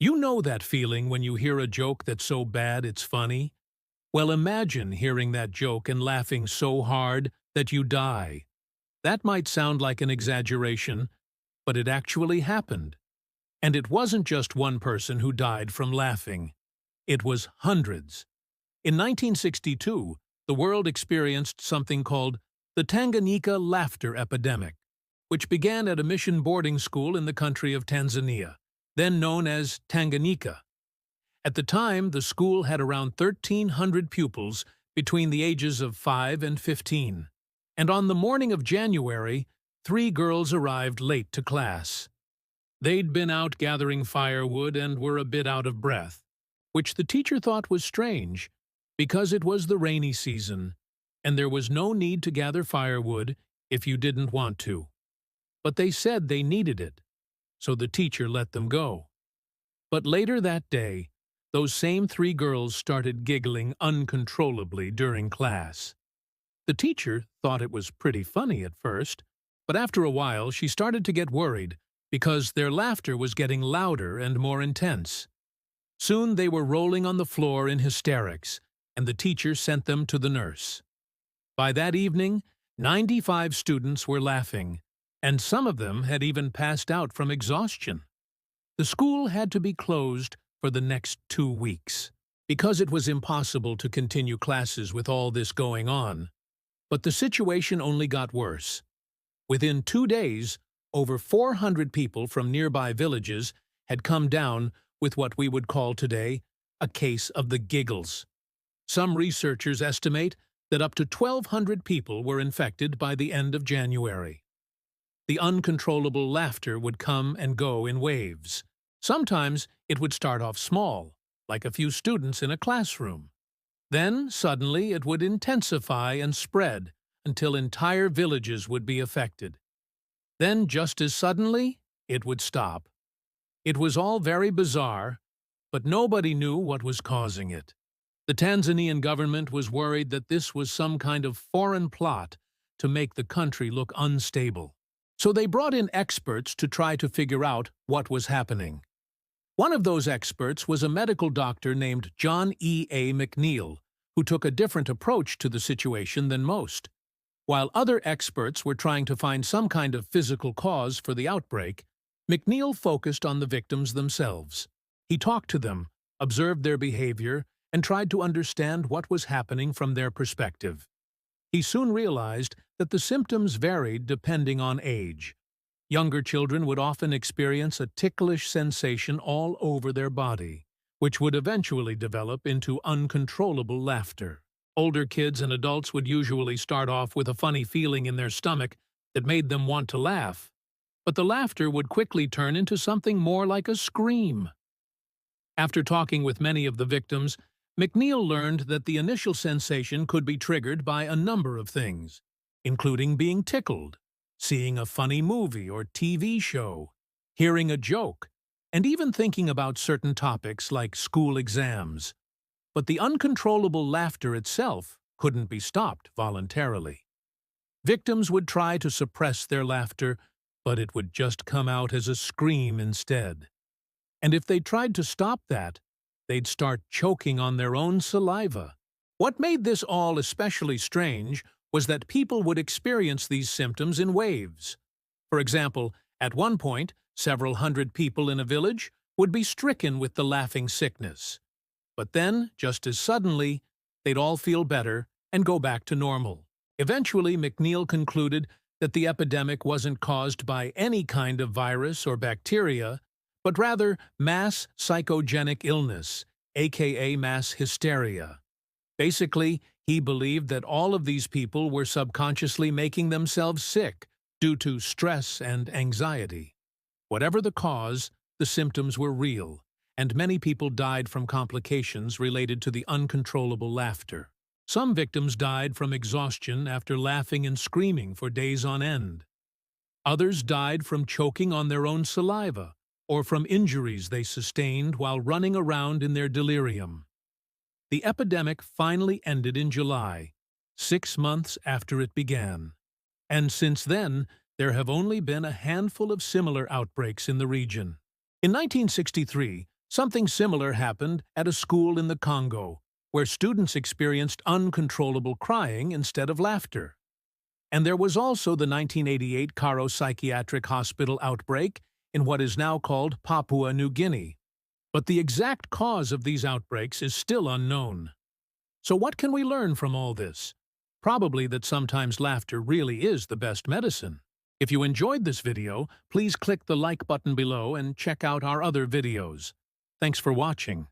You know that feeling when you hear a joke that's so bad it's funny? Well, imagine hearing that joke and laughing so hard that you die. That might sound like an exaggeration, but it actually happened. And it wasn't just one person who died from laughing. It was hundreds. In 1962, the world experienced something called the Tanganyika laughter epidemic, which began at a mission boarding school in the country of Tanzania, then known as Tanganyika. At the time, the school had around 1,300 pupils between the ages of 5 and 15. And on the morning of January, 3 girls arrived late to class. They'd been out gathering firewood and were a bit out of breath, which the teacher thought was strange, because it was the rainy season, and there was no need to gather firewood if you didn't want to. But they said they needed it, so the teacher let them go. But later that day, those same 3 girls started giggling uncontrollably during class. The teacher thought it was pretty funny at first, but after a while she started to get worried because their laughter was getting louder and more intense. Soon they were rolling on the floor in hysterics, and the teacher sent them to the nurse. By that evening, 95 students were laughing, and some of them had even passed out from exhaustion. The school had to be closed for the next 2 weeks, because it was impossible to continue classes with all this going on. But the situation only got worse. Within 2 days, over 400 people from nearby villages had come down with what we would call today a case of the giggles. Some researchers estimate that up to 1,200 people were infected by the end of January. The uncontrollable laughter would come and go in waves. Sometimes it would start off small, like a few students in a classroom. Then, suddenly, it would intensify and spread until entire villages would be affected. Then, just as suddenly, it would stop. It was all very bizarre, but nobody knew what was causing it. The Tanzanian government was worried that this was some kind of foreign plot to make the country look unstable. So they brought in experts to try to figure out what was happening. One of those experts was a medical doctor named John E.A. McNeil, who took a different approach to the situation than most. While other experts were trying to find some kind of physical cause for the outbreak, McNeil focused on the victims themselves. He talked to them, observed their behavior, and tried to understand what was happening from their perspective. He soon realized that the symptoms varied depending on age. Younger children would often experience a ticklish sensation all over their body, which would eventually develop into uncontrollable laughter. Older kids and adults would usually start off with a funny feeling in their stomach that made them want to laugh, but the laughter would quickly turn into something more like a scream. After talking with many of the victims, McNeil learned that the initial sensation could be triggered by a number of things, including being tickled, seeing a funny movie or TV show, hearing a joke, and even thinking about certain topics like school exams. But the uncontrollable laughter itself couldn't be stopped voluntarily. Victims would try to suppress their laughter, but it would just come out as a scream instead. And if they tried to stop that, they'd start choking on their own saliva. What made this all especially strange was that people would experience these symptoms in waves. For example, at one point, several hundred people in a village would be stricken with the laughing sickness. But then, just as suddenly, they'd all feel better and go back to normal. Eventually, McNeil concluded that the epidemic wasn't caused by any kind of virus or bacteria, but rather mass psychogenic illness, aka mass hysteria. Basically, he believed that all of these people were subconsciously making themselves sick due to stress and anxiety. Whatever the cause, the symptoms were real, and many people died from complications related to the uncontrollable laughter. Some victims died from exhaustion after laughing and screaming for days on end. Others died from choking on their own saliva or from injuries they sustained while running around in their delirium. The epidemic finally ended in July, 6 months after it began. And since then, there have only been a handful of similar outbreaks in the region. In 1963, Something similar happened at a school in the Congo, where students experienced uncontrollable crying instead of laughter. And there was also the 1988 Karo Psychiatric Hospital outbreak in what is now called Papua New Guinea. But the exact cause of these outbreaks is still unknown. So what can we learn from all this? Probably that sometimes laughter really is the best medicine. If you enjoyed this video, please click the like button below and check out our other videos. Thanks for watching.